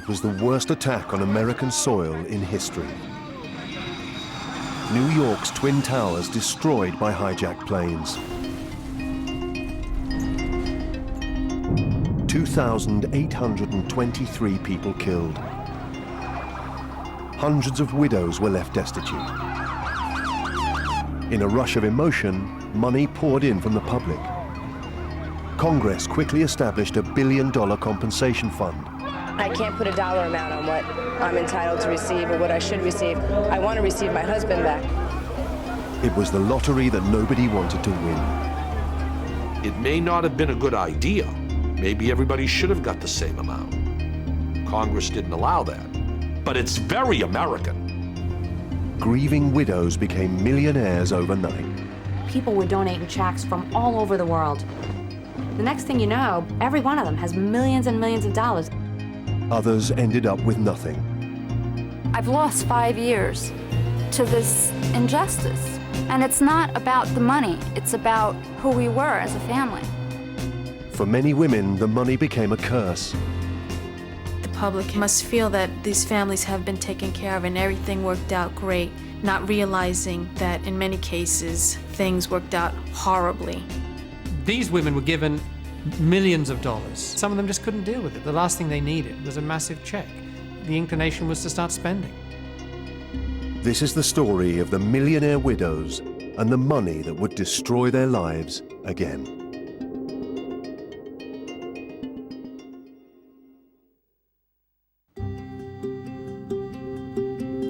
It was the worst attack on American soil in history. New York's Twin Towers destroyed by hijacked planes. 2,823 people killed. Hundreds of widows were left destitute. In a rush of emotion, money poured in from the public. Congress quickly established $1 billion compensation fund. I can't put a dollar amount on what I'm entitled to receive or what I should receive. I want to receive my husband back. It was the lottery that nobody wanted to win. It may not have been a good idea. Maybe everybody should have got the same amount. Congress didn't allow that. But it's very American. Grieving widows became millionaires overnight. People were donating checks from all over the world. The next thing you know, every one of them has millions and millions of dollars. Others ended up with nothing. I've lost 5 years to this injustice. And it's not about the money, it's about who we were as a family. For many women, the money became a curse. The public must feel that these families have been taken care of and everything worked out great, not realizing that in many cases, things worked out horribly. These women were given millions of dollars. Some of them just couldn't deal with it. The last thing they needed was a massive check. The inclination was to start spending. This is the story of the millionaire widows and the money that would destroy their lives again.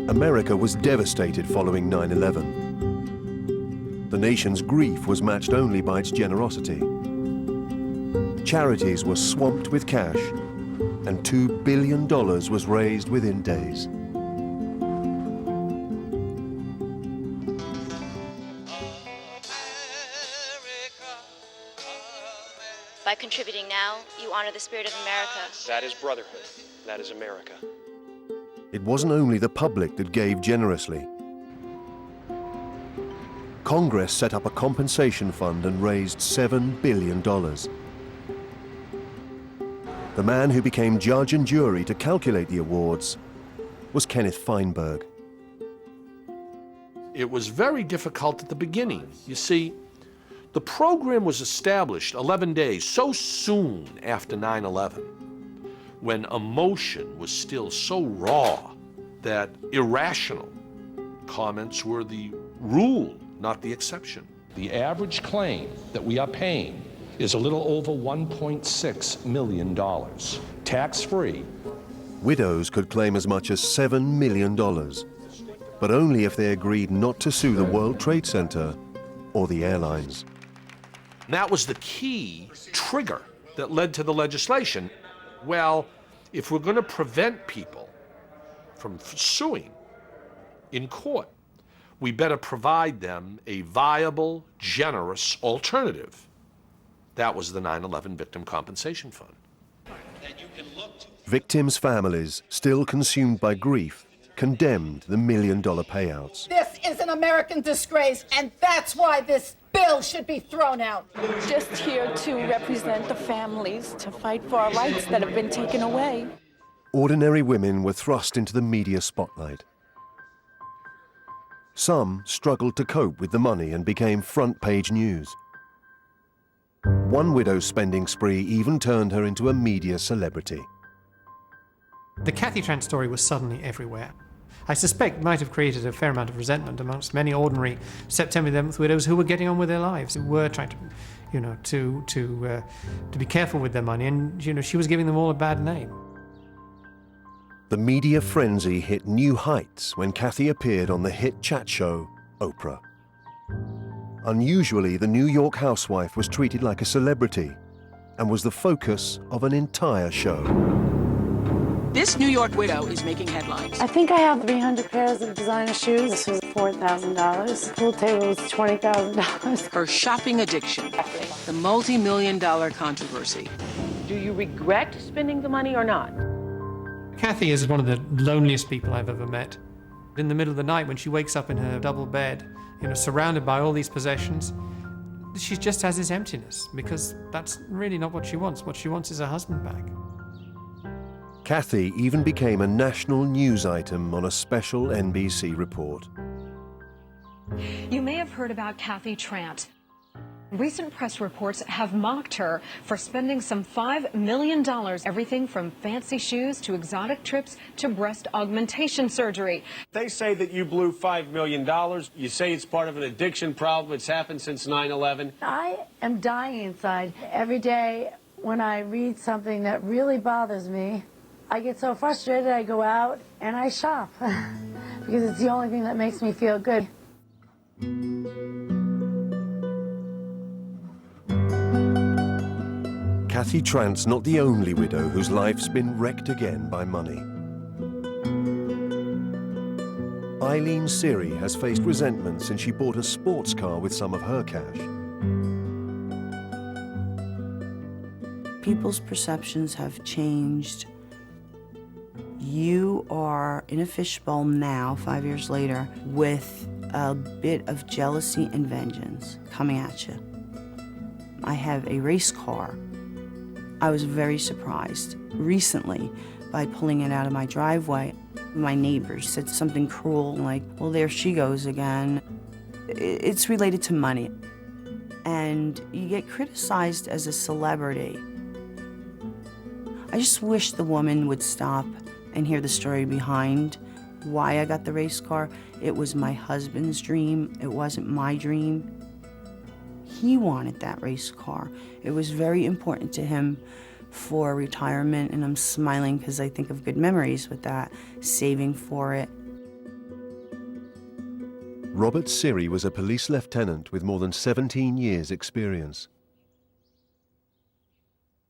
America was devastated following 9/11. The nation's grief was matched only by its generosity. Charities were swamped with cash, and $2 billion was raised within days. By contributing now, you honor the spirit of America. That is brotherhood. That is America. It wasn't only the public that gave generously. Congress set up a compensation fund and raised $7 billion. The man who became judge and jury to calculate the awards was Kenneth Feinberg. It was very difficult at the beginning. You see, the program was established 11 days, so soon after 9/11, when emotion was still so raw that irrational comments were the rule, not the exception. The average claim that we are paying is a little over $1.6 million, tax-free. Widows could claim as much as $7 million, but only if they agreed not to sue the World Trade Center or the airlines. That was the key trigger that led to the legislation. Well, if we're going to prevent people from suing in court, we better provide them a viable, generous alternative. That was the 9/11 Victim Compensation Fund. Victims' families, still consumed by grief, condemned the $1 million payouts. This is an American disgrace, and that's why this bill should be thrown out. Just here to represent the families, to fight for our rights that have been taken away. Ordinary women were thrust into the media spotlight. Some struggled to cope with the money and became front-page news. One widow's spending spree even turned her into a media celebrity. The Kathy Trent story was suddenly everywhere. I suspect might have created a fair amount of resentment amongst many ordinary September 11th widows who were getting on with their lives, who were trying to, to be careful with their money, and she was giving them all a bad name. The media frenzy hit new heights when Kathy appeared on the hit chat show, Oprah. Unusually, the New York housewife was treated like a celebrity and was the focus of an entire show. This New York widow is making headlines. I think I have 300 pairs of designer shoes. This was $4,000. Pool table was $20,000. Her shopping addiction, the multi-million-dollar controversy. Do you regret spending the money or not? Kathy is one of the loneliest people I've ever met. In the middle of the night when she wakes up in her double bed, surrounded by all these possessions, she just has this emptiness because that's really not what she wants. What she wants is her husband back. Kathy even became a national news item on a special NBC report. You may have heard about Kathy Trant. Recent press reports have mocked her for spending some $5 million, everything from fancy shoes to exotic trips to breast augmentation surgery. They say that you blew $5 million. You say it's part of an addiction problem. It's happened since 9/11. I am dying inside. Every day when I read something that really bothers me, I get so frustrated I go out and I shop because it's the only thing that makes me feel good. Kathy Trant's not the only widow whose life's been wrecked again by money. Eileen Siri has faced resentment since she bought a sports car with some of her cash. People's perceptions have changed. You are in a fishbowl now, 5 years later, with a bit of jealousy and vengeance coming at you. I have a race car. I was very surprised recently by pulling it out of my driveway. My neighbors said something cruel like, well, there she goes again. It's related to money. And you get criticized as a celebrity. I just wish the woman would stop and hear the story behind why I got the race car. It was my husband's dream. It wasn't my dream. He wanted that race car. It was very important to him for retirement, and I'm smiling because I think of good memories with that, saving for it. Robert Siri was a police lieutenant with more than 17 years' experience.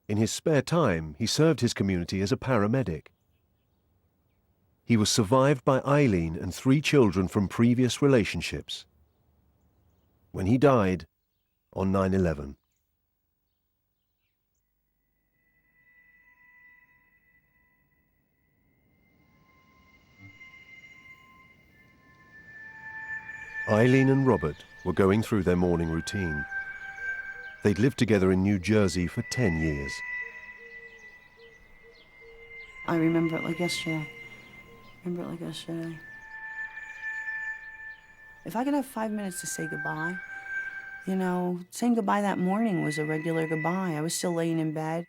In his spare time, he served his community as a paramedic. He was survived by Eileen and 3 children from previous relationships. When he died on 9/11. Eileen and Robert were going through their morning routine. They'd lived together in New Jersey for 10 years. I remember it like yesterday. If I could have 5 minutes to say goodbye, you know, saying goodbye that morning was a regular goodbye. I was still laying in bed.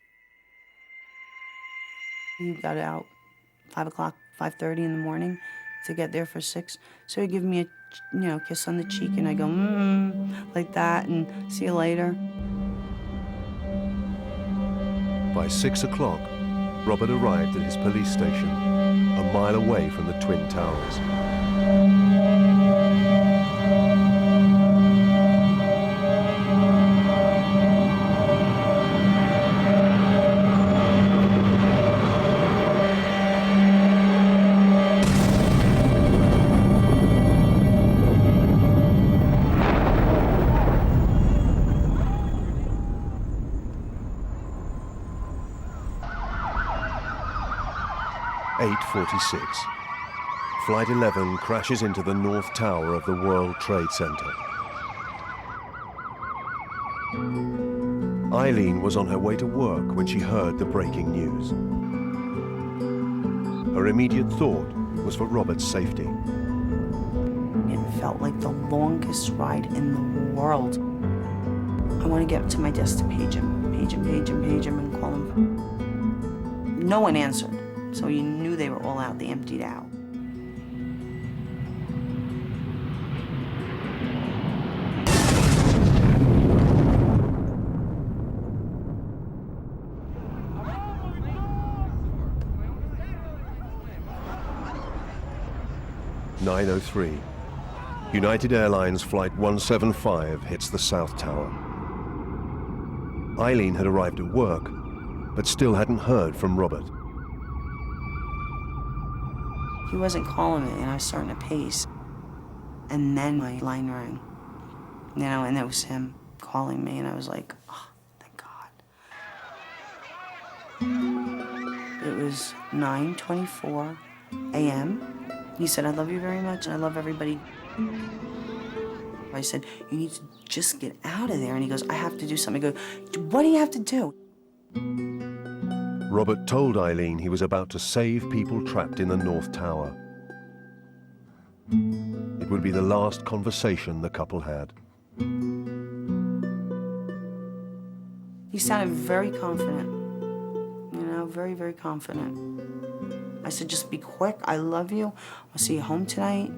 He got out 5 o'clock, 5:30 in the morning to get there for 6. So he'd give me a, kiss on the cheek, and I go, like that, and see you later. By 6 o'clock, Robert arrived at his police station, a mile away from the Twin Towers. Flight 11 crashes into the North Tower of the World Trade Center. Eileen was on her way to work when she heard the breaking news. Her immediate thought was for Robert's safety. It felt like the longest ride in the world. I want to get to my desk to page him, and call him. No one answered. So you knew they were all out, they emptied out. (9:03). United Airlines Flight 175 hits the South Tower. Eileen had arrived at work, but still hadn't heard from Robert. He wasn't calling me, and I was starting to pace. And then my line rang, and it was him calling me, and I was like, oh, thank God. It was 9:24 a.m. He said, I love you very much, and I love everybody. I said, you need to just get out of there. And he goes, I have to do something. I go, what do you have to do? Robert told Eileen he was about to save people trapped in the North Tower. It would be the last conversation the couple had. He sounded very confident, you know, very, very confident. I said, just be quick, I love you, I'll see you home tonight.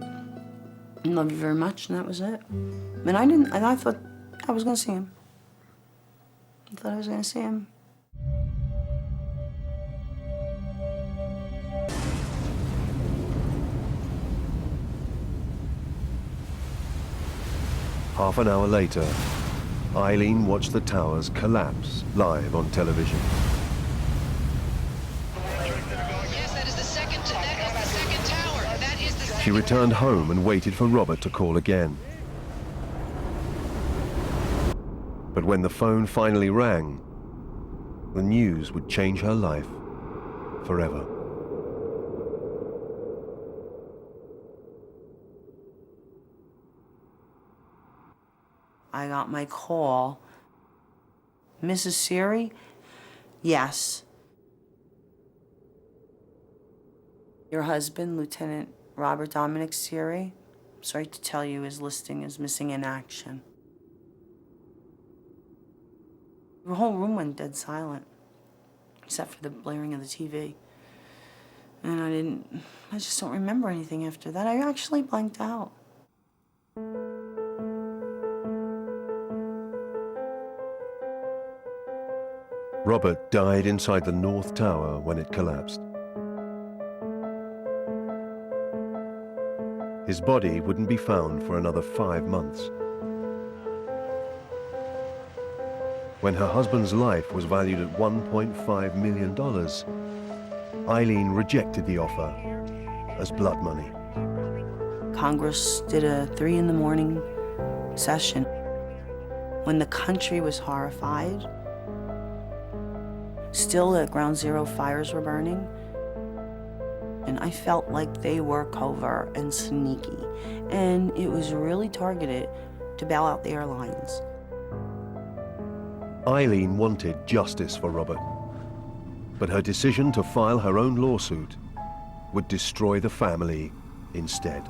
I love you very much, and that was it. And I thought I was gonna see him. I thought I was gonna see him. Half an hour later, Eileen watched the towers collapse live on television. Yes, that is the second tower. That is the She returned home and waited for Robert to call again. But when the phone finally rang, the news would change her life forever. I got my call. Mrs. Siri? Yes. Your husband, Lieutenant Robert Dominic Siri, sorry to tell you his listing is missing in action. The whole room went dead silent, except for the blaring of the TV. And I just don't remember anything after that. I actually blanked out. Robert died inside the North Tower when it collapsed. His body wouldn't be found for another 5 months. When her husband's life was valued at $1.5 million, Eileen rejected the offer as blood money. Congress did a 3 a.m. session. When the country was horrified, still at Ground Zero fires were burning, and I felt like they were covert and sneaky, and it was really targeted to bail out the airlines. Eileen wanted justice for Robert, but her decision to file her own lawsuit would destroy the family instead.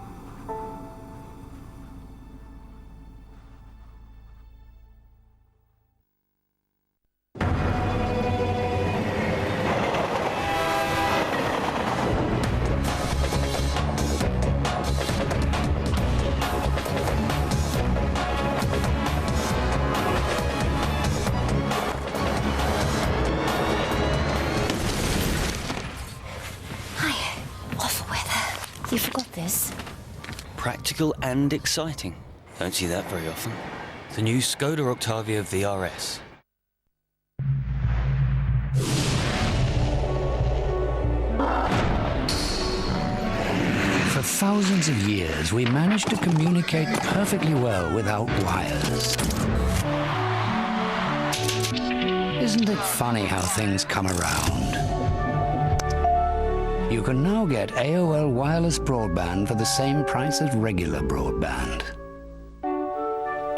You forgot this. Practical and exciting. Don't see that very often. The new Skoda Octavia VRS. For thousands of years, we managed to communicate perfectly well without wires. Isn't it funny how things come around? You can now get AOL wireless broadband for the same price as regular broadband.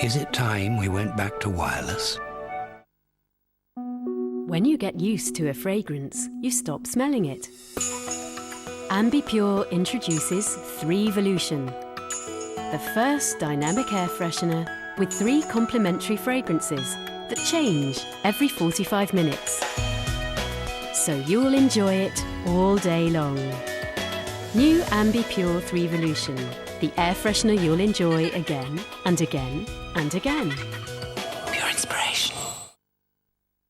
Is it time we went back to wireless? When you get used to a fragrance, you stop smelling it. AmbiPure introduces 3volution, the first dynamic air freshener with 3 complementary fragrances that change every 45 minutes. So you'll enjoy it all day long. New AmbiPure 3volution, the air freshener you'll enjoy again and again and again. Pure inspiration.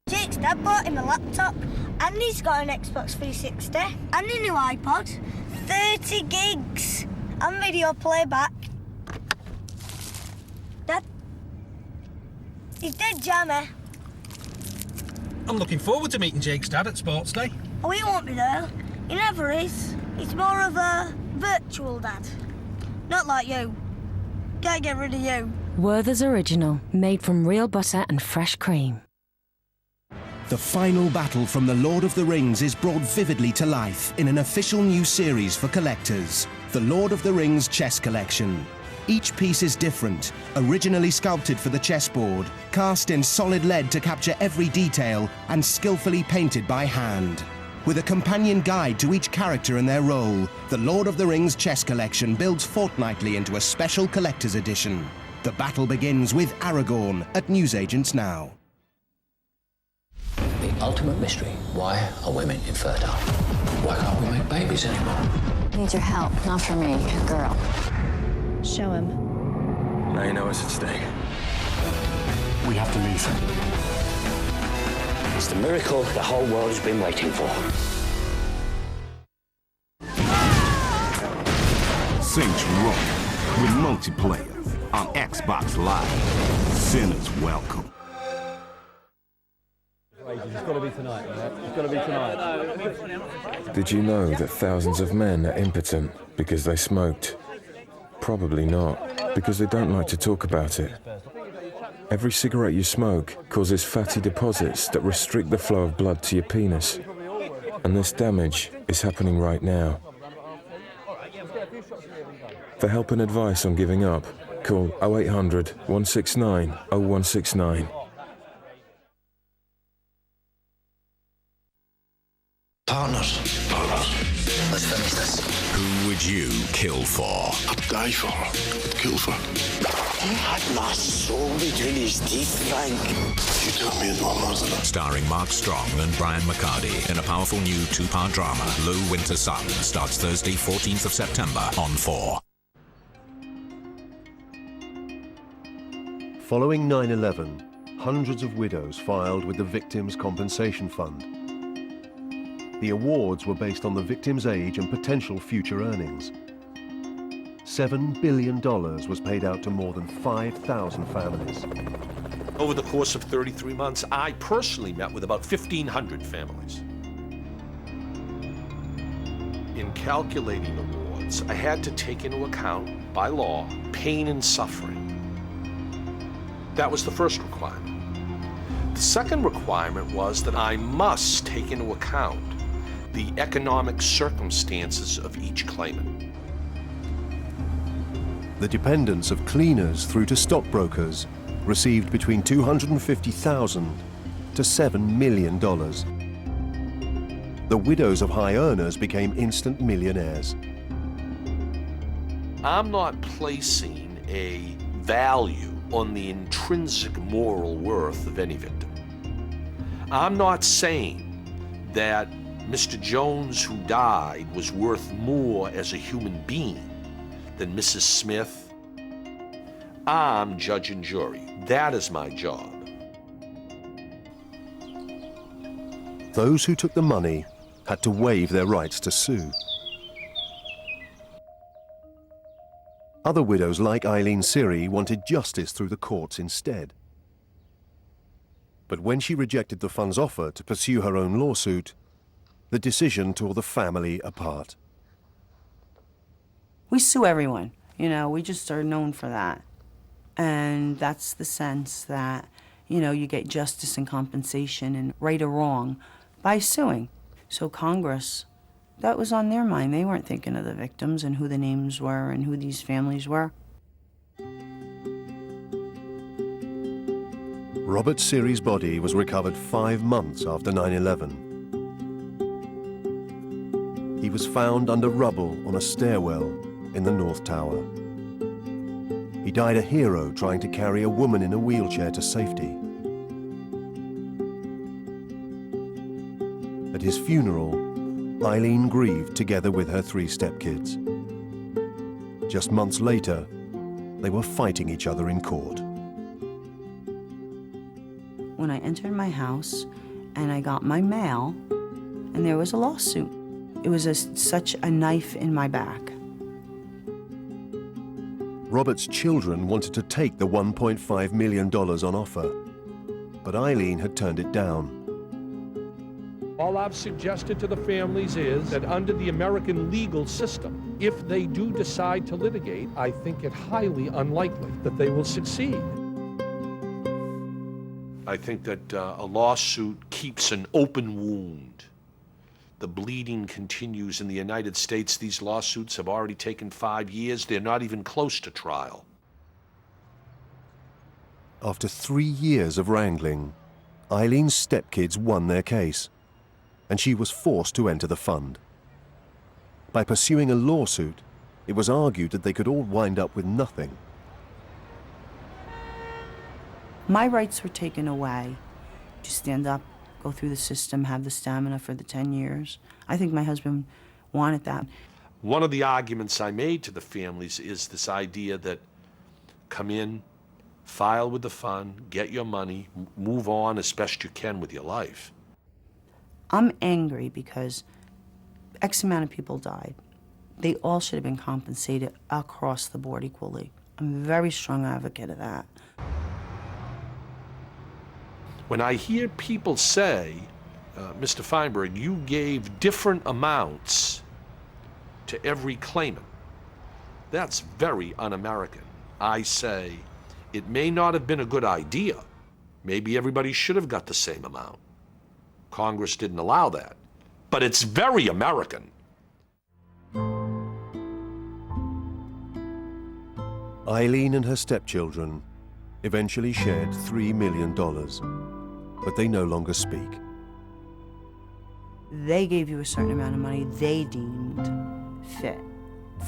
Jake's dad bought him a laptop, and he's got an Xbox 360 and a new iPod, 30 gigs, and video playback. Dad, he's dead jammy. I'm looking forward to meeting Jake's dad at Sports Day. Oh, he won't be there. He never is. He's more of a virtual dad. Not like you. Can't get rid of you. Werther's Original, made from real butter and fresh cream. The final battle from The Lord of the Rings is brought vividly to life in an official new series for collectors, The Lord of the Rings Chess Collection. Each piece is different, originally sculpted for the chessboard, cast in solid lead to capture every detail, and skillfully painted by hand. With a companion guide to each character and their role, the Lord of the Rings chess collection builds fortnightly into a special collector's edition. The battle begins with Aragorn at newsagents now. The ultimate mystery. Why are women infertile? Why can't we make babies anymore? Need your help, not for me, a girl. Show him. Now you know what's at stake. We have to leave. It's the miracle the whole world has been waiting for. Saints Row with multiplayer on Xbox Live. Sinners welcome. It's got to be tonight, right? It's got to be tonight. Did you know that thousands of men are impotent because they smoked? Probably not, because they don't like to talk about it. Every cigarette you smoke causes fatty deposits that restrict the flow of blood to your penis. And this damage is happening right now. For help and advice on giving up, call 0800 169 0169. Partners. Let's finish this. Who would you kill for? I'd die for. Kill for. He had my soul between his teeth, Frank. You tell me it wasn't it? Starring Mark Strong and Brian McCarty in a powerful new two-part drama, Low Winter Sun, starts Thursday, 14th of September on 4. Following 9/11, hundreds of widows filed with the Victims' Compensation Fund. The awards were based on the victim's age and potential future earnings. $7 billion was paid out to more than 5,000 families. Over the course of 33 months, I personally met with about 1,500 families. In calculating awards, I had to take into account, by law, pain and suffering. That was the first requirement. The second requirement was that I must take into account the economic circumstances of each claimant. The dependents of cleaners through to stockbrokers received between $250,000 to $7 million. The widows of high earners became instant millionaires. I'm not placing a value on the intrinsic moral worth of any victim. I'm not saying that Mr. Jones, who died, was worth more as a human being than Mrs. Smith. I'm judge and jury. That is my job. Those who took the money had to waive their rights to sue. Other widows like Eileen Siri wanted justice through the courts instead. But when she rejected the fund's offer to pursue her own lawsuit, the decision tore the family apart. We sue everyone, you know, we just are known for that. And that's the sense that, you know, you get justice and compensation and right or wrong by suing. So Congress, that was on their mind. They weren't thinking of the victims and who the names were and who these families were. Robert Siri's body was recovered 5 months after 9/11. He was found under rubble on a stairwell in the North Tower. He died a hero trying to carry a woman in a wheelchair to safety. At his funeral, Eileen grieved together with her 3 stepkids. Just months later, they were fighting each other in court. When I entered my house and I got my mail, and there was a lawsuit. It was such a knife in my back. Robert's children wanted to take the $1.5 million on offer, but Eileen had turned it down. All I've suggested to the families is that under the American legal system, if they do decide to litigate, I think it highly unlikely that they will succeed. I think that a lawsuit keeps an open wound The bleeding continues in the United States. These lawsuits have already taken 5 years. They're not even close to trial. After 3 years of wrangling, Eileen's stepkids won their case, and she was forced to enter the fund. By pursuing a lawsuit, it was argued that they could all wind up with nothing. My rights were taken away. To stand up, go through the system, have the stamina for the 10 years. I think my husband wanted that. One of the arguments I made to the families is this idea that come in, file with the fund, get your money, move on as best you can with your life. I'm angry because X amount of people died. They all should have been compensated across the board equally. I'm a very strong advocate of that. When I hear people say, Mr. Feinberg, you gave different amounts to every claimant, that's very un-American. I say, it may not have been a good idea. Maybe everybody should have got the same amount. Congress didn't allow that. But it's very American. Eileen and her stepchildren eventually shared $3 million, but they no longer speak. They gave you a certain amount of money they deemed fit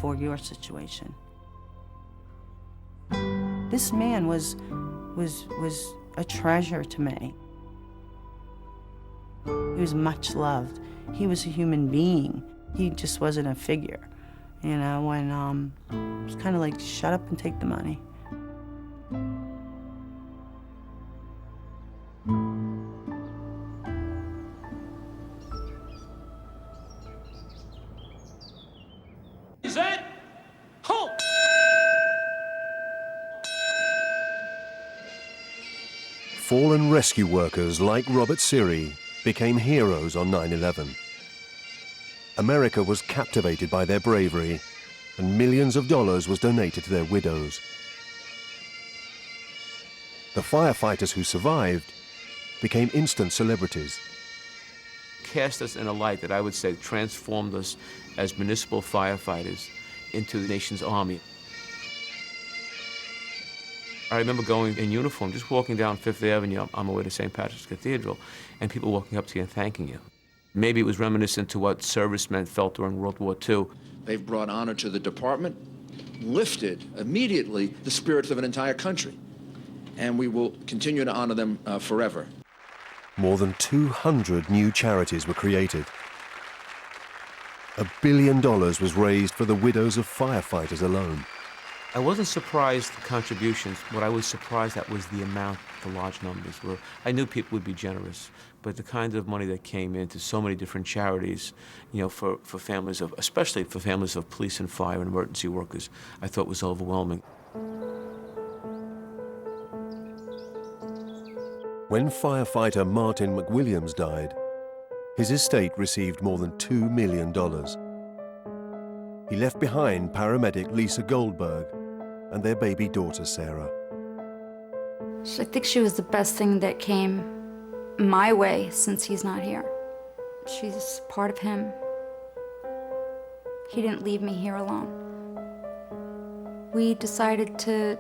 for your situation. This man was a treasure to me. He was much loved. He was a human being. He just wasn't a figure. You know, when it was kind of like, shut up and take the money. Is that? Halt! Fallen rescue workers like Robert Siri became heroes on 9/11. America was captivated by their bravery, and millions of dollars was donated to their widows. The firefighters who survived became instant celebrities. Cast us in a light that I would say transformed us as municipal firefighters into the nation's army. I remember going in uniform, just walking down Fifth Avenue on my way to St. Patrick's Cathedral, and people walking up to you and thanking you. Maybe it was reminiscent to what servicemen felt during World War II. They've brought honor to the department, lifted immediately the spirits of an entire country, and we will continue to honor them forever. More than 200 new charities were created. $1 billion was raised for the widows of firefighters alone. I wasn't surprised at the contributions. What I was surprised at was the amount, the large numbers. I knew people would be generous, but the kind of money that came into so many different charities, you know, for families of, especially for families of police and fire and emergency workers, I thought was overwhelming. When firefighter Martin McWilliams died, his estate received more than $2 million. He left behind paramedic Lisa Goldberg and their baby daughter, Sarah. I think she was the best thing that came my way since he's not here. She's part of him. He didn't leave me here alone. We decided to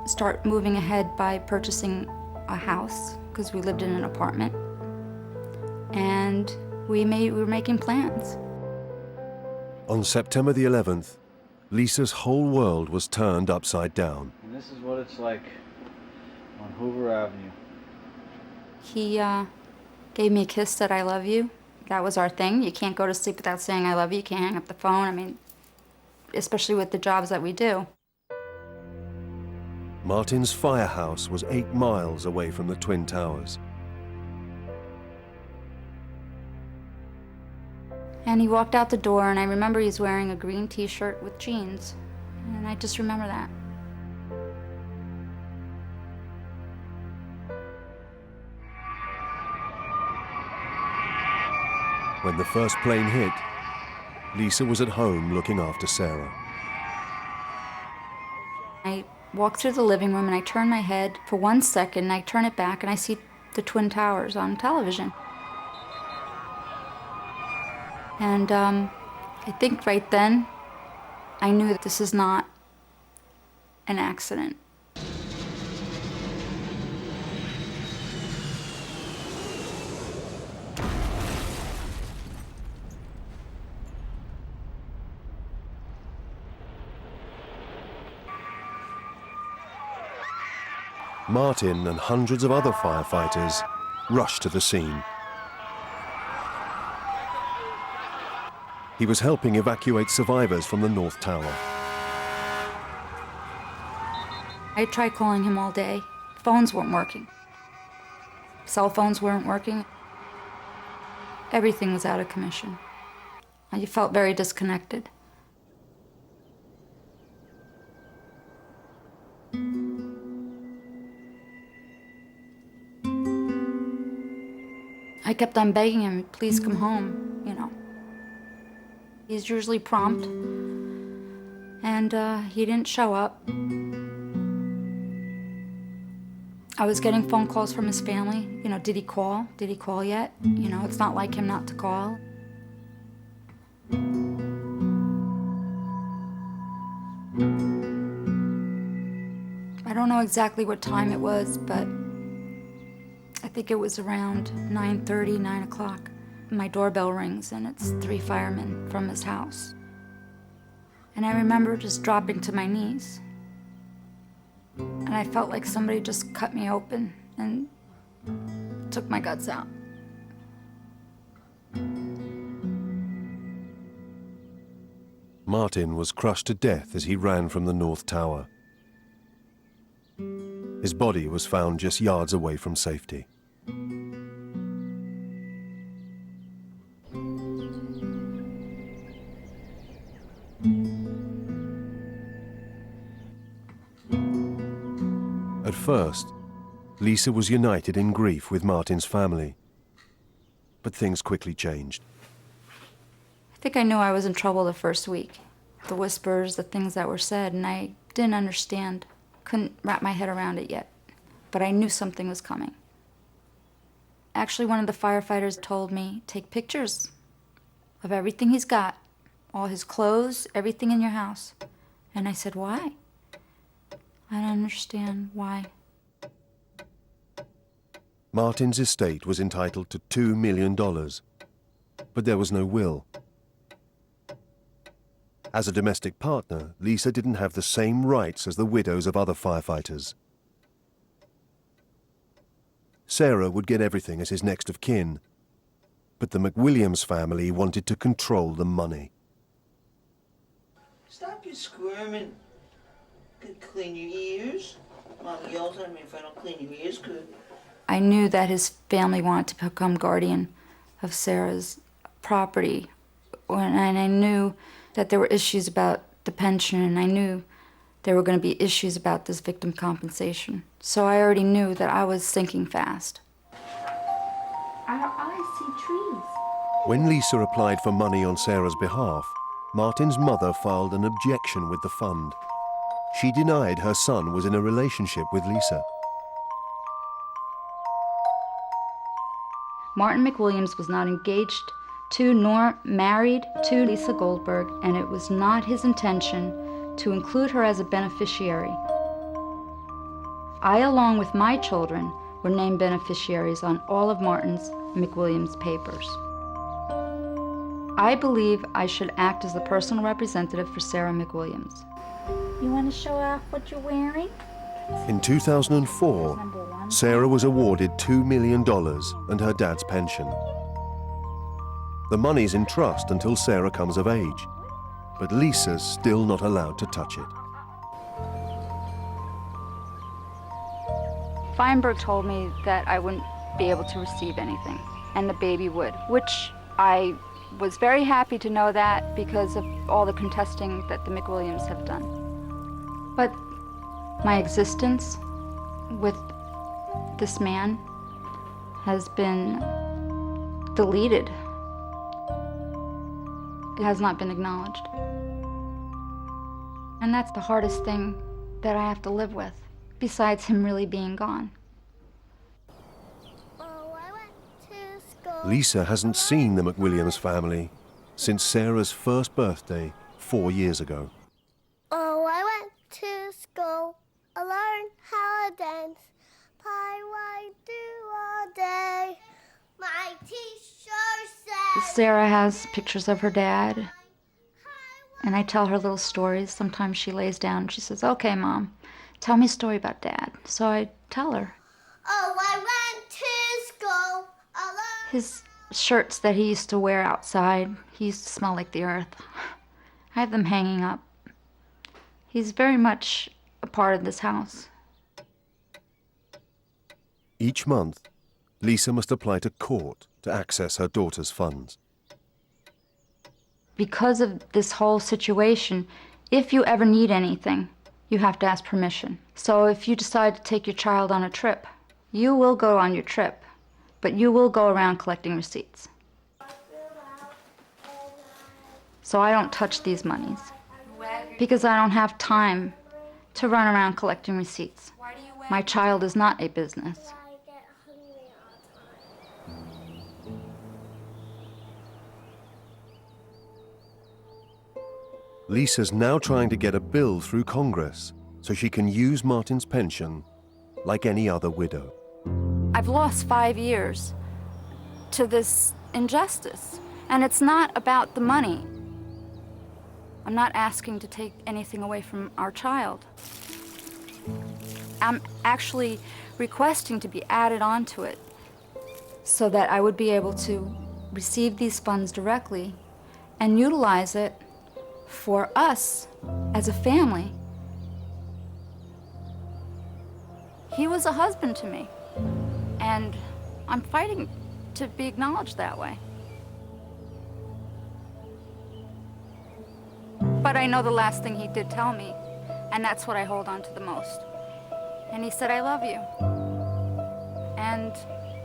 start moving ahead by purchasing a house because we lived in an apartment, and we were making plans. On September the 11th, Lisa's whole world was turned upside down. And this is what it's like on Hoover Avenue. He gave me a kiss, said I love you. That was our thing. You can't go to sleep without saying I love you. You can't hang up the phone. I mean, especially with the jobs that we do. Martin's firehouse was 8 miles away from the Twin Towers. And he walked out the door, and I remember he's wearing a green t-shirt with jeans. And I just remember that. When the first plane hit, Lisa was at home looking after Sarah. I walk through the living room, and I turn my head for 1 second, and I turn it back, and I see the Twin Towers on television. And I think right then, I knew that this is not an accident. Martin and hundreds of other firefighters rushed to the scene. He was helping evacuate survivors from the North Tower. I tried calling him all day. Phones weren't working. Cell phones weren't working. Everything was out of commission. I felt very disconnected. I kept on begging him, please come home, you know. He's usually prompt, and he didn't show up. I was getting phone calls from his family. You know, did he call? Did he call yet? You know, it's not like him not to call. I don't know exactly what time it was, but I think it was around 9:30, 9 o'clock. My doorbell rings, and it's 3 firemen from his house. And I remember just dropping to my knees. And I felt like somebody just cut me open and took my guts out. Martin was crushed to death as he ran from the North Tower. His body was found just yards away from safety. At first, Lisa was united in grief with Martin's family, but things quickly changed. I think I knew I was in trouble the first week. The whispers, the things that were said, and I didn't understand. Couldn't wrap my head around it yet, but I knew something was coming. Actually, one of the firefighters told me, take pictures of everything he's got, all his clothes, everything in your house. And I said, why? I don't understand why. Martin's estate was entitled to $2 million, but there was no will. As a domestic partner, Lisa didn't have the same rights as the widows of other firefighters. Sarah would get everything as his next of kin, but the McWilliams family wanted to control the money. Stop your squirming. Could clean your ears. Mom yells at me if I don't clean your ears good. I knew that his family wanted to become guardian of Sarah's property, and I knew that there were issues about the pension, and I knew there were going to be issues about this victim compensation. So I already knew that I was sinking fast. I see trees. When Lisa applied for money on Sarah's behalf, Martin's mother filed an objection with the fund. She denied her son was in a relationship with Lisa. Martin McWilliams was not engaged to nor married to Lisa Goldberg, and it was not his intention to include her as a beneficiary. I, along with my children, were named beneficiaries on all of Martin's McWilliams papers. I believe I should act as the personal representative for Sarah McWilliams. You want to show off what you're wearing? In 2004, Sarah was awarded $2 million and her dad's pension. The money's in trust until Sarah comes of age, but Lisa's still not allowed to touch it. Feinberg told me that I wouldn't be able to receive anything, and the baby would, which I was very happy to know that because of all the contesting that the McWilliams have done. But my existence with this man has been deleted. It has not been acknowledged. And that's the hardest thing that I have to live with, besides him really being gone. Lisa hasn't seen the McWilliams family since Sarah's first birthday 4 years ago. Oh, I went to school. I learned how to dance. Pie, I do all day. My teacher said... Sarah has pictures of her dad, and I tell her little stories. Sometimes she lays down and she says, "Okay, Mom, tell me a story about Dad." So I tell her. Oh, I went to school. I learned... His shirts that he used to wear outside, he used to smell like the earth. I have them hanging up. He's very much a part of this house. Each month, Lisa must apply to court to access her daughter's funds. Because of this whole situation, if you ever need anything, you have to ask permission. So if you decide to take your child on a trip, you will go on your trip, but you will go around collecting receipts. So I don't touch these monies because I don't have time to run around collecting receipts. My child is not a business. Lisa's now trying to get a bill through Congress so she can use Martin's pension like any other widow. I've lost 5 years to this injustice, and it's not about the money. I'm not asking to take anything away from our child. I'm actually requesting to be added onto it so that I would be able to receive these funds directly and utilize it for us as a family. He was a husband to me, and I'm fighting to be acknowledged that way. But I know the last thing he did tell me, and that's what I hold on to the most. And he said, "I love you." And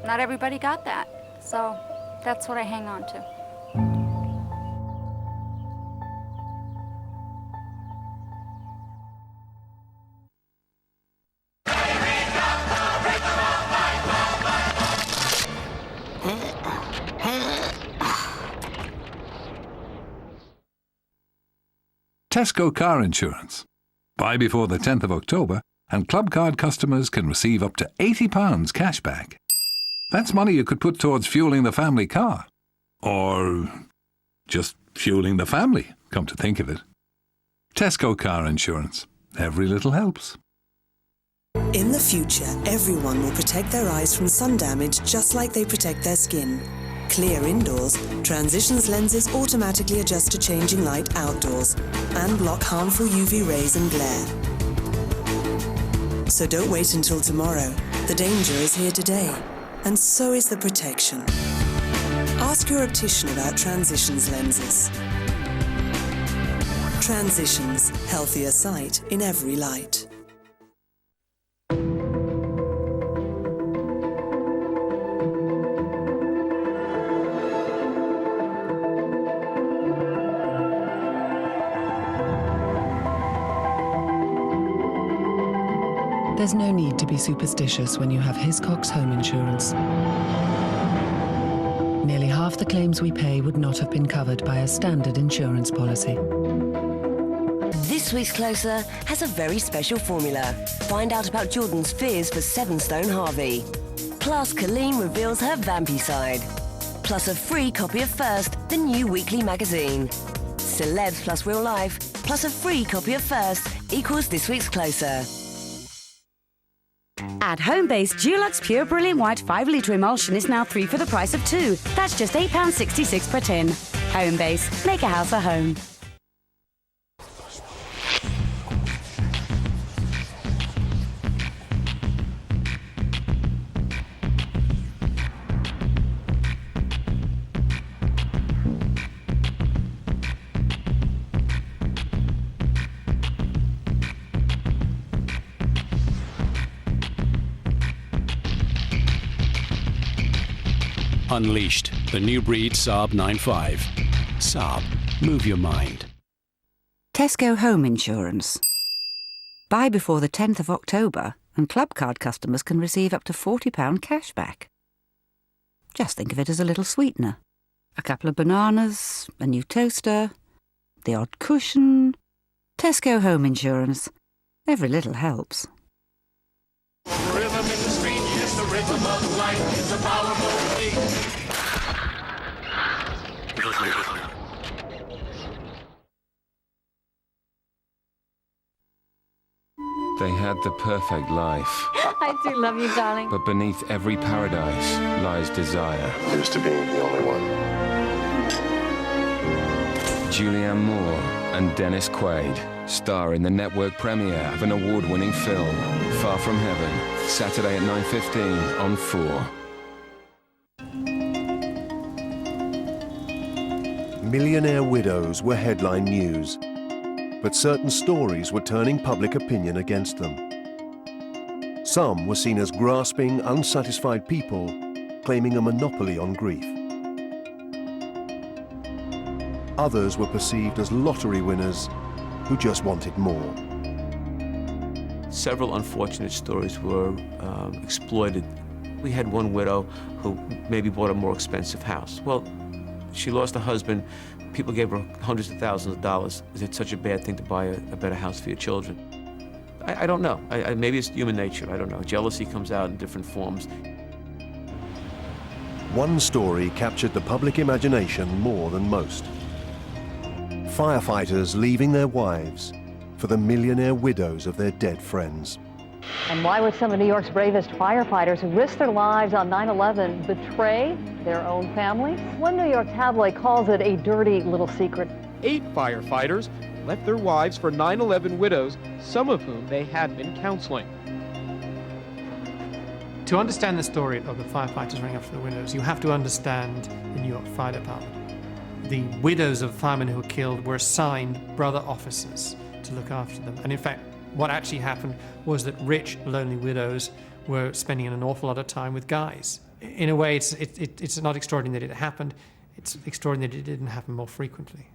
not everybody got that, so that's what I hang on to. Tesco Car Insurance. Buy before the 10th of October and Club Card customers can receive up to £80 cash back. That's money you could put towards fueling the family car. Or just fueling the family, come to think of it. Tesco Car Insurance. Every little helps. In the future, everyone will protect their eyes from sun damage just like they protect their skin. Clear indoors, Transitions lenses automatically adjust to changing light outdoors and block harmful UV rays and glare. So don't wait until tomorrow. The danger is here today, and so is the protection. Ask your optician about Transitions lenses. Transitions, healthier sight in every light. There's no need to be superstitious when you have Hiscox Home Insurance. Nearly half the claims we pay would not have been covered by a standard insurance policy. This week's Closer has a very special formula. Find out about Jordan's fears for Seven-Stone Harvey. Plus, Colleen reveals her vampy side. Plus a free copy of First, the new weekly magazine. Celebs plus real life, plus a free copy of First equals this week's Closer. At Homebase, Dulux Pure Brilliant White 5 litre emulsion is now 3 for the price of 2. That's just £8.66 per tin. Homebase, make a house a home. Unleashed, the new breed Saab 9.5. Saab, move your mind. Tesco Home Insurance. Buy before the 10th of October and Club Card customers can receive up to £40 cash back. Just think of it as a little sweetener. a couple of bananas, a new toaster, the odd cushion, Tesco home insurance. Every little helps. Rhythm in the street is the rhythm of life. It's a powerful beat. They had the perfect life. I do love you, darling. But beneath every paradise lies desire. Here's to being the only one. Julianne Moore and Dennis Quaid star in the network premiere of an award-winning film, Far From Heaven, Saturday at 9:15 on 4. Millionaire widows were headline news, but certain stories were turning public opinion against them. Some were seen as grasping, unsatisfied people claiming a monopoly on grief. Others were perceived as lottery winners who just wanted more. Several unfortunate stories were exploited. We had one widow who maybe bought a more expensive house. Well, she lost a husband. People gave her hundreds of thousands of dollars. Is it such a bad thing to buy a better house for your children? I don't know. Maybe it's human nature. I don't know. Jealousy comes out in different forms. One story captured the public imagination more than most. Firefighters leaving their wives for the millionaire widows of their dead friends. And why would some of New York's bravest firefighters who risked their lives on 9/11 betray their own families? One New York tabloid calls it a dirty little secret. 8 firefighters left their wives for 9/11 widows, some of whom they had been counseling. To understand the story of the firefighters running after the widows, you have to understand the New York Fire Department. The widows of firemen who were killed were assigned brother officers to look after them. And in fact, what actually happened was that rich, lonely widows were spending an awful lot of time with guys. In a way, it's not extraordinary that it happened. It's extraordinary that it didn't happen more frequently.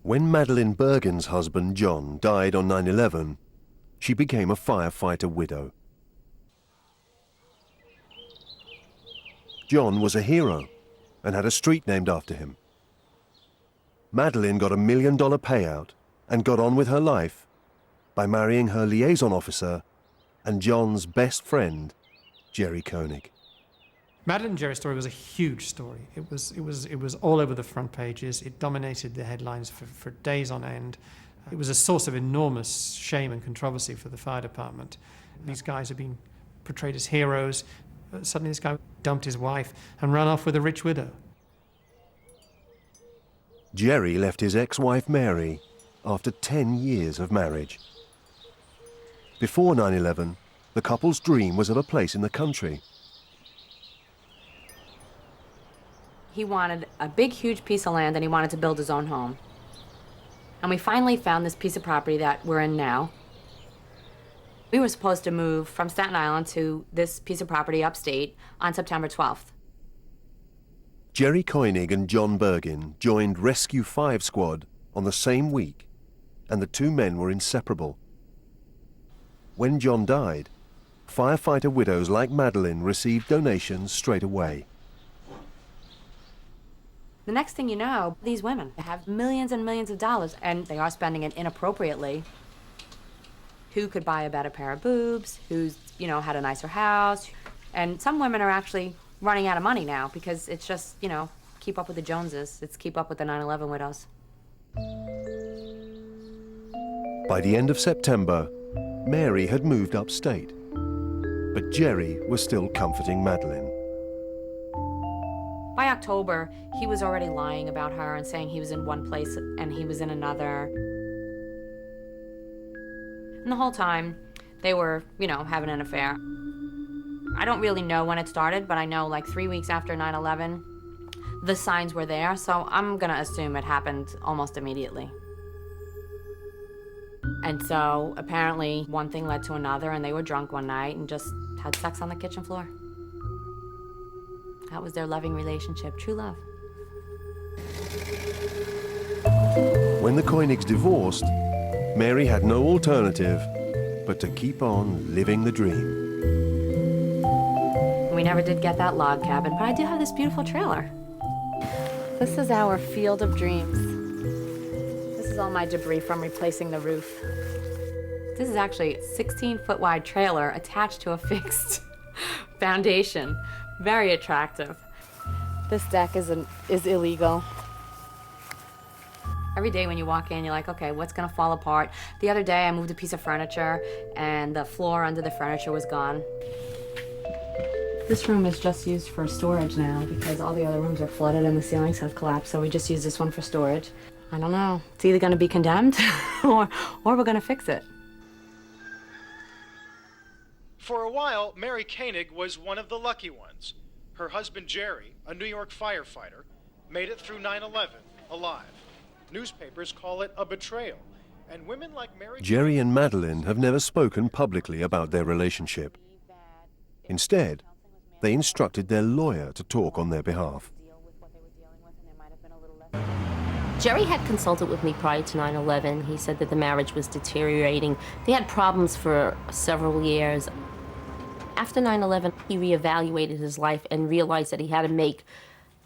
When Madeleine Bergen's husband, John, died on 9/11, she became a firefighter widow. John was a hero and had a street named after him. Madeleine got $1 million payout and got on with her life by marrying her liaison officer and John's best friend, Jerry Koenig. Madeleine and Jerry's story was a huge story. It was all over the front pages. It dominated the headlines for days on end. It was a source of enormous shame and controversy for the fire department. These guys have been portrayed as heroes. Suddenly this guy dumped his wife and ran off with a rich widow. Jerry left his ex-wife Mary after 10 years of marriage. Before 9/11, the couple's dream was of a place in the country. He wanted a big, huge piece of land, and he wanted to build his own home. And we finally found this piece of property that we're in now. We were supposed to move from Staten Island to this piece of property upstate on September 12th. Jerry Koenig and John Bergen joined Rescue 5 Squad on the same week, and the two men were inseparable. When John died, firefighter widows like Madeleine received donations straight away. The next thing you know, these women have millions and millions of dollars, and they are spending it inappropriately. Who could buy a better pair of boobs? Who's, had a nicer house? And some women are actually running out of money now because it's just, keep up with the Joneses. It's keep up with the 9/11 widows. By the end of September, Mary had moved upstate, but Jerry was still comforting Madeleine. By October, he was already lying about her and saying he was in one place and he was in another. And the whole time, they were, having an affair. I don't really know when it started, but I know 3 weeks after 9/11, the signs were there, so I'm gonna assume it happened almost immediately. And so apparently one thing led to another, and they were drunk one night and just had sex on the kitchen floor. That was their loving relationship, true love. When the Koenigs divorced, Mary had no alternative but to keep on living the dream. We never did get that log cabin, but I do have this beautiful trailer. This is our field of dreams. This is all my debris from replacing the roof. This is actually a 16-foot wide trailer attached to a fixed foundation. Very attractive. This deck is illegal. Every day when you walk in, you're like, okay, what's gonna fall apart? The other day I moved a piece of furniture and the floor under the furniture was gone. This room is just used for storage now because all the other rooms are flooded and the ceilings have collapsed, so we just use this one for storage. I don't know. It's either gonna be condemned or we're gonna fix it. For a while, Mary Koenig was one of the lucky ones. Her husband, Jerry, a New York firefighter, made it through 9/11 alive. Newspapers call it a betrayal, and women like Mary... Jerry and Madeline have never spoken publicly about their relationship. Instead, they instructed their lawyer to talk on their behalf. Jerry had consulted with me prior to 9/11. He said that the marriage was deteriorating. They had problems for several years. After 9/11, he reevaluated his life and realized that he had to make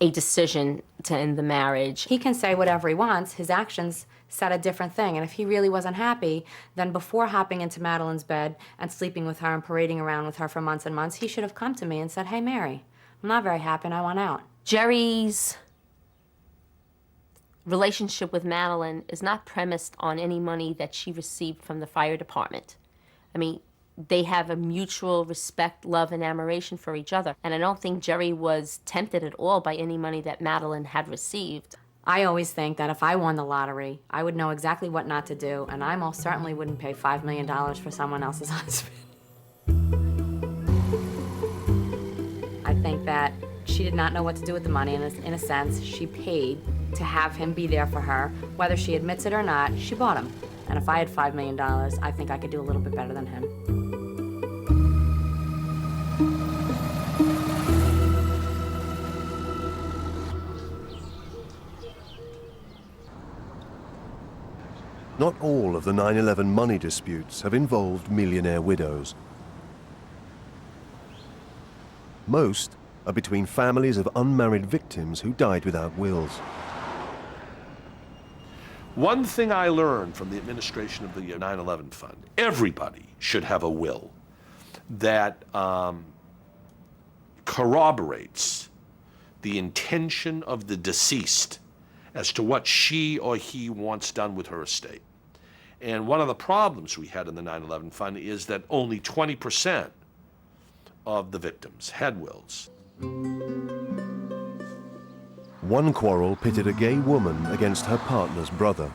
a decision to end the marriage. He can say whatever he wants. His actions said a different thing. And if he really wasn't happy, then before hopping into Madeline's bed and sleeping with her and parading around with her for months and months, he should have come to me and said, hey, Mary, I'm not very happy and I want out. Jerry's relationship with Madeline is not premised on any money that she received from the fire department. I mean, they have a mutual respect, love, and admiration for each other. And I don't think Jerry was tempted at all by any money that Madeline had received. I always think that if I won the lottery, I would know exactly what not to do, and I most certainly wouldn't pay $5 million for someone else's husband. I think that she did not know what to do with the money, and in a sense, she paid to have him be there for her. Whether she admits it or not, she bought him. And if I had $5 million, I think I could do a little bit better than him. Not all of the 9/11 money disputes have involved millionaire widows. Most are between families of unmarried victims who died without wills. One thing I learned from the administration of the 9/11 fund, everybody should have a will that corroborates the intention of the deceased as to what she or he wants done with her estate. And one of the problems we had in the 9/11 fund is that only 20% of the victims had wills. One quarrel pitted a gay woman against her partner's brother.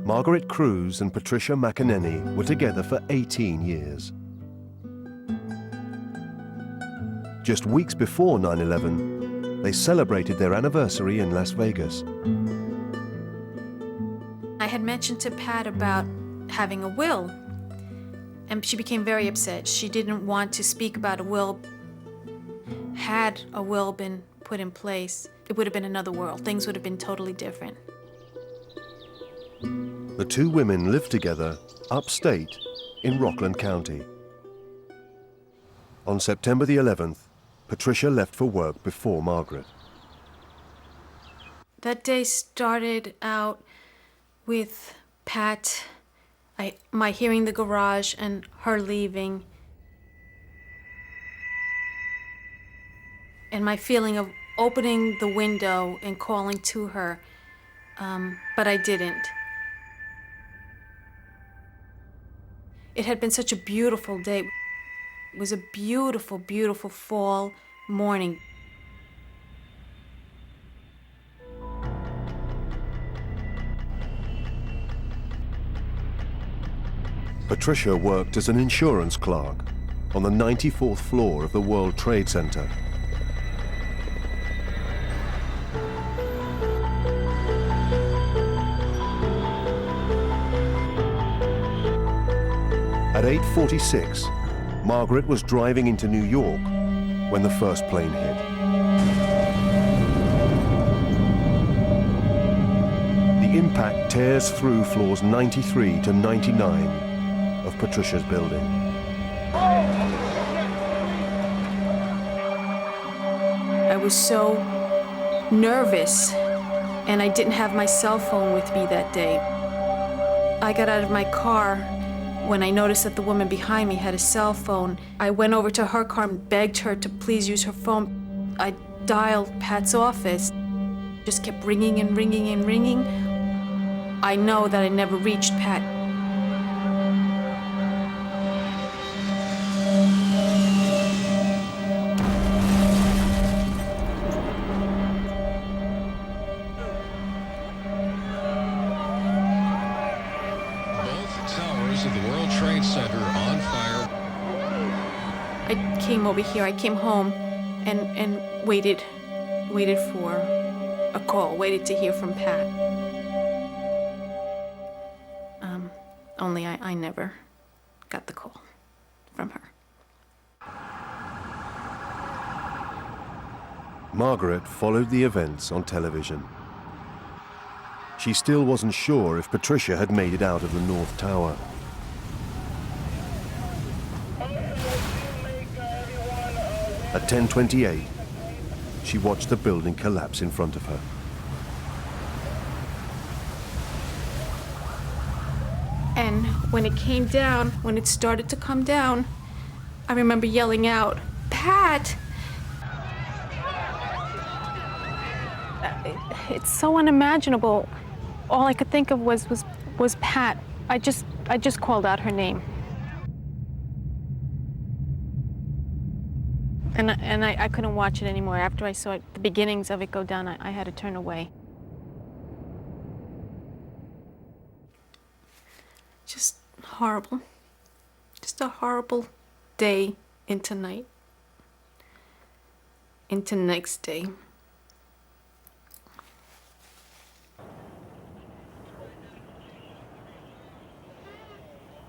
Margaret Cruz and Patricia McEnany were together for 18 years. Just weeks before 9/11, they celebrated their anniversary in Las Vegas. I had mentioned to Pat about having a will, and she became very upset. She didn't want to speak about a will. Had a will been put in place, it would have been another world. Things would have been totally different. The two women lived together upstate in Rockland County. On September the 11th, Patricia left for work before Margaret. That day started out with Pat, my hearing the garage and her leaving, and my feeling of opening the window and calling to her, but I didn't. It had been such a beautiful day. It was a beautiful, beautiful fall morning. Patricia worked as an insurance clerk on the 94th floor of the World Trade Center. At 8:46, Margaret was driving into New York when the first plane hit. The impact tears through floors 93 to 99 of Patricia's building. was so nervous, and I didn't have my cell phone with me that day. I got out of my car when I noticed that the woman behind me had a cell phone. I went over to her car and begged her to please use her phone. I dialed Pat's office. Just kept ringing and ringing and ringing. I know that I never reached Pat. Of the World Trade Center on fire. I came over here, I came home and waited for a call, waited to hear from Pat. Only I never got the call from her. Margaret followed the events on television. She still wasn't sure if Patricia had made it out of the North Tower. At 10:28, she watched the building collapse in front of her. And when it came down, when it started to come down, I remember yelling out, "Pat!" It's so unimaginable. All I could think of was Pat. I just called out her name. And I couldn't watch it anymore. After I saw the beginnings of it go down, I had to turn away. Just horrible. Just a horrible day into night. Into next day.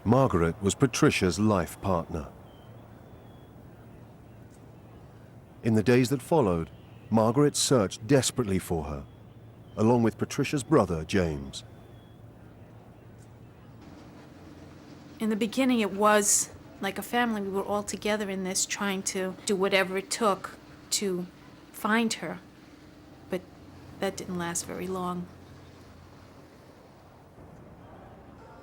Margaret was Patricia's life partner. In the days that followed, Margaret searched desperately for her, along with Patricia's brother, James. In the beginning, it was like a family. We were all together in this, trying to do whatever it took to find her. But that didn't last very long.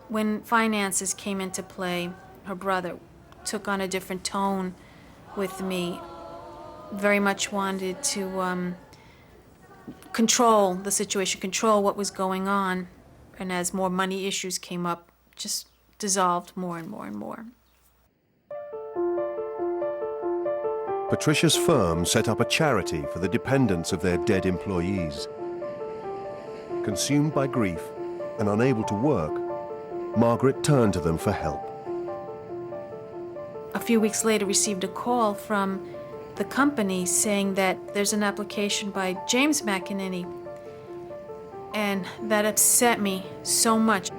When finances came into play, her brother took on a different tone with me. Very much wanted to control the situation, control what was going on. And as more money issues came up, just dissolved more and more and more. Patricia's firm set up a charity for the dependents of their dead employees. Consumed by grief and unable to work, Margaret turned to them for help. A few weeks later, received a call from the company saying that there's an application by James McEnany, and that upset me so much.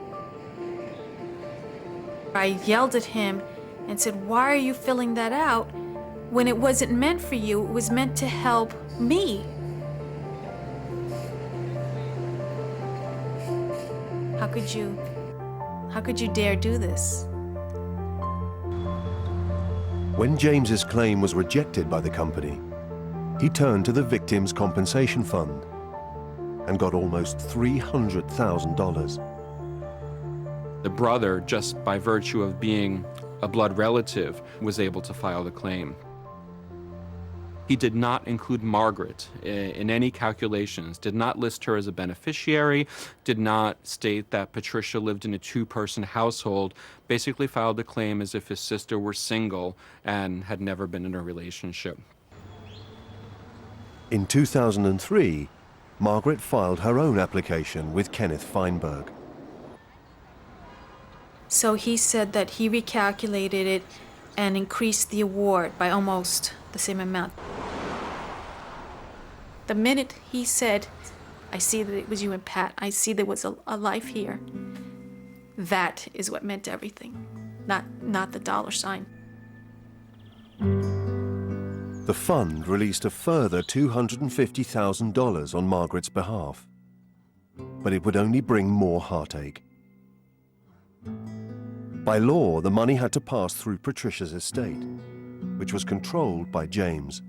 I yelled at him and said, "Why are you filling that out when it wasn't meant for you? It was meant to help me." How could you dare do this? When James's claim was rejected by the company, he turned to the Victims' Compensation Fund and got almost $300,000. The brother, just by virtue of being a blood relative, was able to file the claim. He did not include Margaret in any calculations, did not list her as a beneficiary, did not state that Patricia lived in a two-person household, basically filed the claim as if his sister were single and had never been in a relationship. In 2003, Margaret filed her own application with Kenneth Feinberg. So he said that he recalculated it and increased the award by almost the same amount. The minute he said, "I see that it was you and Pat, I see there was a life here," that is what meant everything, not the dollar sign. The fund released a further $250,000 on Margaret's behalf, but it would only bring more heartache. By law, the money had to pass through Patricia's estate, which was controlled by James.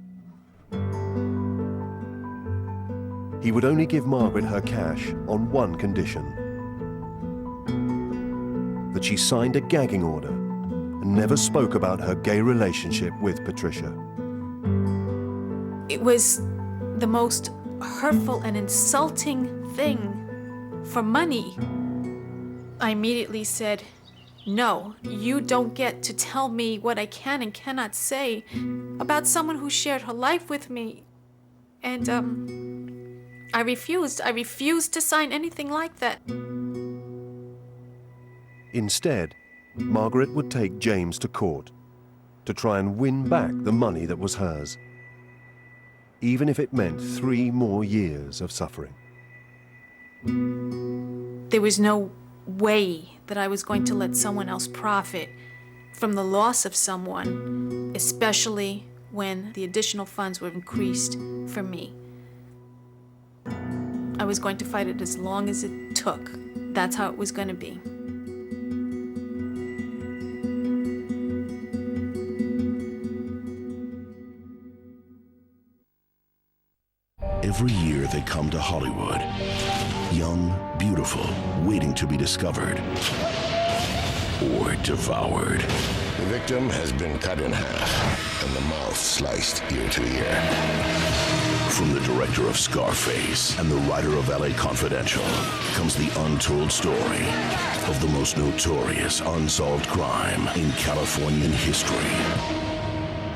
He would only give Margaret her cash on one condition: that she signed a gagging order and never spoke about her gay relationship with Patricia. It was the most hurtful and insulting thing for money. I immediately said, no, you don't get to tell me what I can and cannot say about someone who shared her life with me. And I refused. I refused to sign anything like that. Instead, Margaret would take James to court to try and win back the money that was hers, even if it meant 3 more years of suffering. There was no way that I was going to let someone else profit from the loss of someone, especially when the additional funds were increased for me. I was going to fight it as long as it took. That's how it was going to be. Every year they come to Hollywood. Young, beautiful, waiting to be discovered or devoured. The victim has been cut in half and the mouth sliced ear to ear. From the director of Scarface and the writer of LA Confidential comes the untold story of the most notorious unsolved crime in Californian history: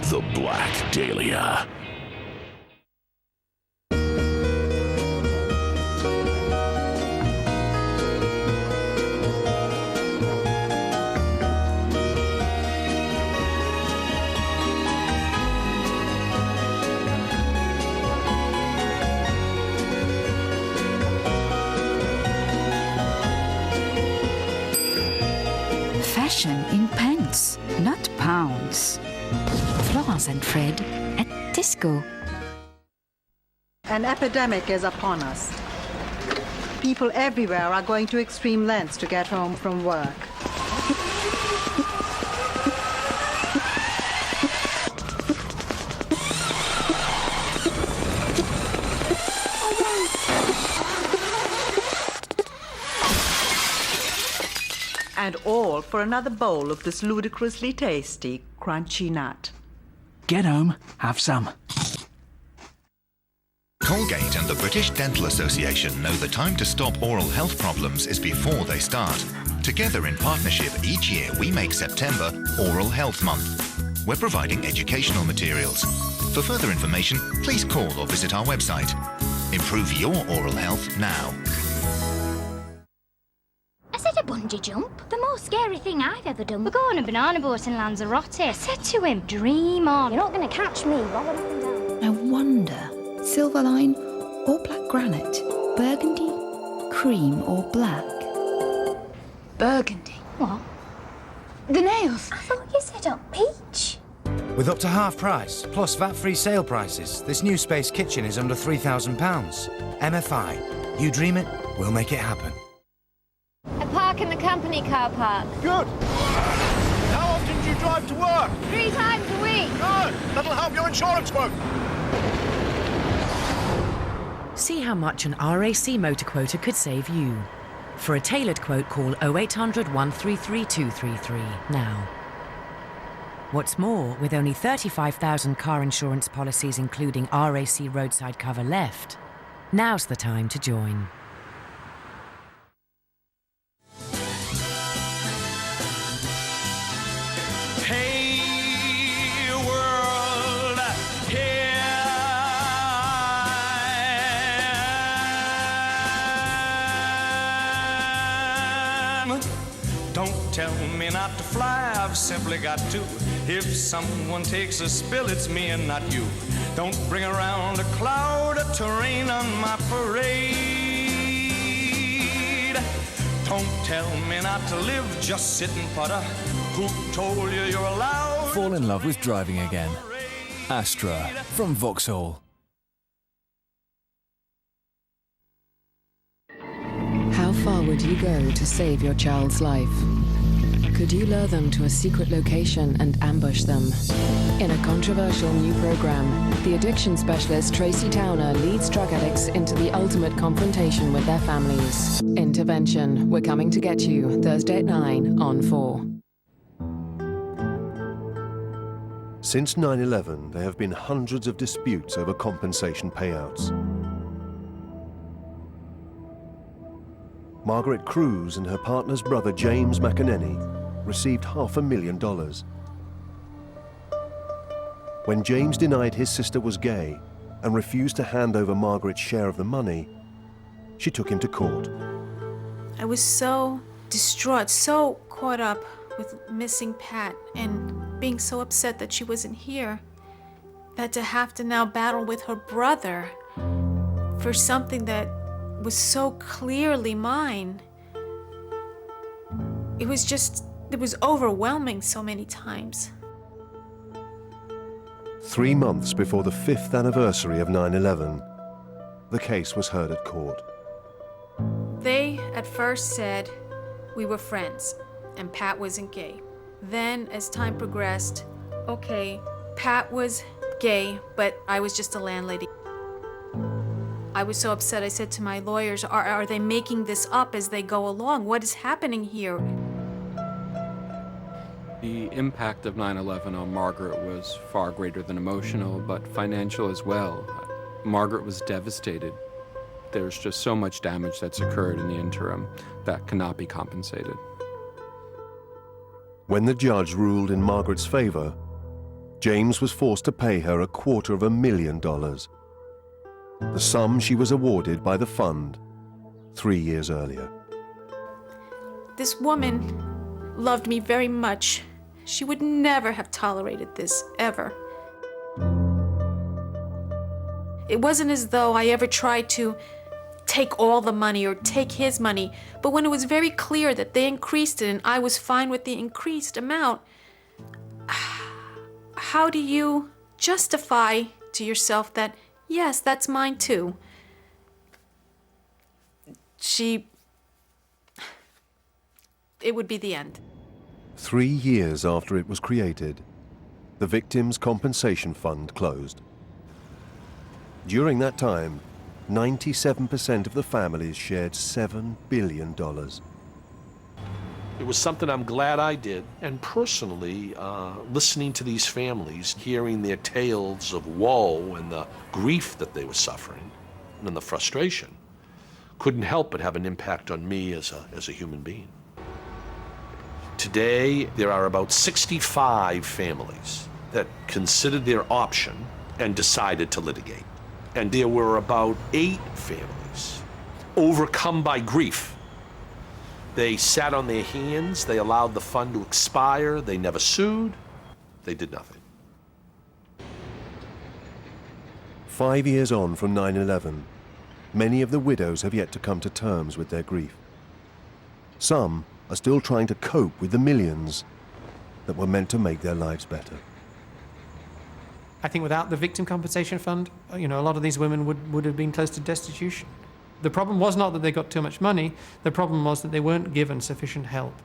the Black Dahlia. Fashion in pence, not pounds. Florence and Fred at Disco. An epidemic is upon us. People everywhere are going to extreme lengths to get home from work. And all for another bowl of this ludicrously tasty, crunchy nut. Get home, have some. Colgate and the British Dental Association know the time to stop oral health problems is before they start. Together in partnership, each year we make September Oral Health Month. We're providing educational materials. For further information, please call or visit our website. Improve your oral health now. I said a bungee jump. The most scary thing I've ever done. We're going on a banana boat in Lanzarote. I said to him, dream on. You're not going to catch me. Rolling up and down. I wonder, silver line or black granite? Burgundy, cream or black? Burgundy. What? The nails. I thought you said up peach. With up to half price, plus VAT-free sale prices, this new space kitchen is under £3,000. MFI. You dream it, we'll make it happen. I park in the company car park. Good. How often do you drive to work? 3 times a week. Good. That'll help your insurance quote. See how much an RAC motor quota could save you. For a tailored quote, call 0800 133 233 now. What's more, with only 35,000 car insurance policies including RAC roadside cover left, now's the time to join. Hey world, here I am. Don't tell me not to fly, I've simply got to. If someone takes a spill, it's me and not you. Don't bring around a cloud to rain on my parade. Don't tell me not to live, just sit and putter. Who told you you're allowed? Fall in love with driving again. Astra from Vauxhall. How far would you go to save your child's life? Could you lure them to a secret location and ambush them? In a controversial new program, the addiction specialist Tracy Towner leads drug addicts into the ultimate confrontation with their families. Intervention. We're coming to get you. Thursday at 9 on 4. Since 9/11, there have been hundreds of disputes over compensation payouts. Margaret Cruz and her partner's brother James McEnany received $500,000. When James denied his sister was gay and refused to hand over Margaret's share of the money, she took him to court. I was so distraught, so caught up with missing Pat and being so upset that she wasn't here, that to have to now battle with her brother for something that was so clearly mine. It was overwhelming so many times. 3 months before the 5th anniversary of 9/11, the case was heard at court. They at first said we were friends and Pat wasn't gay. Then as time progressed, okay, Pat was gay, but I was just a landlady. I was so upset, I said to my lawyers, are they making this up as they go along? What is happening here? The impact of 9/11 on Margaret was far greater than emotional, but financial as well. Margaret was devastated. There's just so much damage that's occurred in the interim that cannot be compensated. When the judge ruled in Margaret's favor, James was forced to pay her $250,000, the sum she was awarded by the fund 3 years earlier. This woman loved me very much. She would never have tolerated this, ever. It wasn't as though I ever tried to take all the money or take his money, but when it was very clear that they increased it and I was fine with the increased amount, how do you justify to yourself that, yes, that's mine too? It would be the end. 3 years after it was created, the Victims' Compensation Fund closed. During that time, 97% of the families shared $7 billion. It was something I'm glad I did, and personally, listening to these families, hearing their tales of woe and the grief that they were suffering, and the frustration, couldn't help but have an impact on me as a human being. Today, there are about 65 families that considered their option and decided to litigate. And there were about 8 families overcome by grief. They sat on their hands, they allowed the fund to expire, they never sued, they did nothing. 5 years on from 9/11, many of the widows have yet to come to terms with their grief. Some are still trying to cope with the millions that were meant to make their lives better. I think without the Victim Compensation Fund, a lot of these women would have been close to destitution. The problem was not that they got too much money, the problem was that they weren't given sufficient help.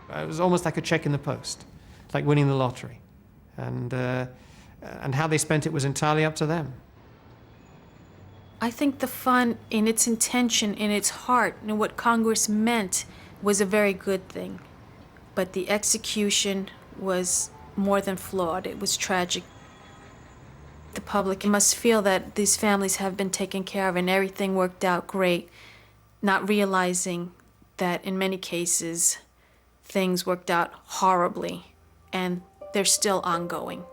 It was almost like a check in the post, like winning the lottery. And how they spent it was entirely up to them. I think the fund, in its intention, in its heart, and what Congress meant, was a very good thing. But the execution was more than flawed. It was tragic. The public must feel that these families have been taken care of and everything worked out great, not realizing that in many cases things worked out horribly and they're still ongoing.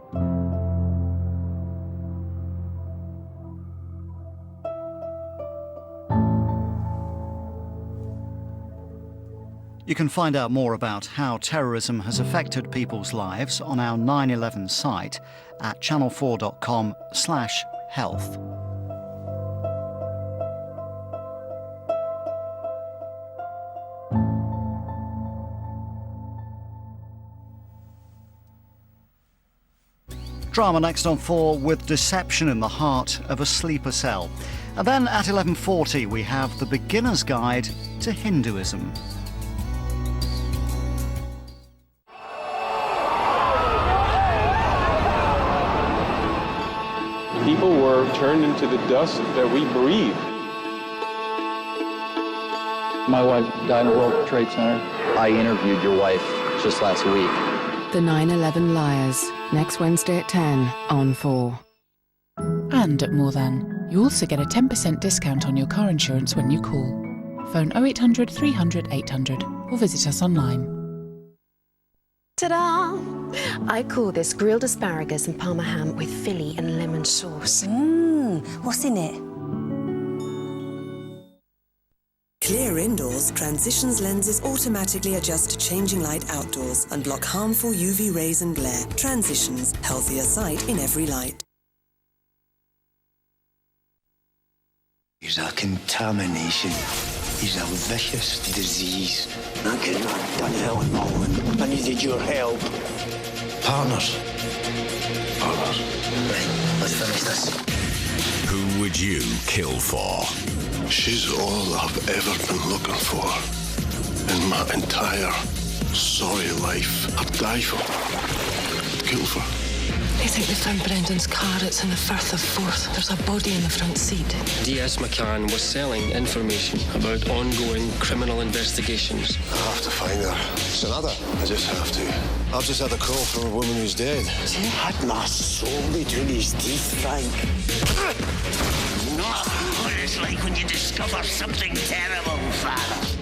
You can find out more about how terrorism has affected people's lives on our 9/11 site at channel4.com/health. Drama next on 4 with deception in the heart of a sleeper cell. And then at 11:40 we have the beginner's guide to Hinduism. are turned into the dust that we breathe. My wife died in a World Trade Center. I interviewed your wife just last week. The 9/11 Liars, next Wednesday at 10 on 4. And at More Than, you also get a 10% discount on your car insurance when you call. Phone 0800 300 800 or visit us online. Ta-da! I call this grilled asparagus and parma ham with Philly and lemon sauce. What's in it? Clear Indoors transitions lenses automatically adjust to changing light outdoors and block harmful UV rays and glare. Transitions, healthier sight in every light. He's a contamination. He's a vicious disease. I could not have done hell in Malvern. I needed your help. Partners. Partners. Right, let's finish this. Who would you kill for? She's all I've ever been looking for in my entire sorry life. I'd die for her. Kill for her. I think they found Brendan's car. It's in the Firth of Forth. There's a body in the front seat. DS McCann was selling information about ongoing criminal investigations. I have to find her. Sonata. I just have to. I've just had a call from a woman who's dead. He had my soul between his teeth, Frank. Not what it's like when you discover something terrible, Father.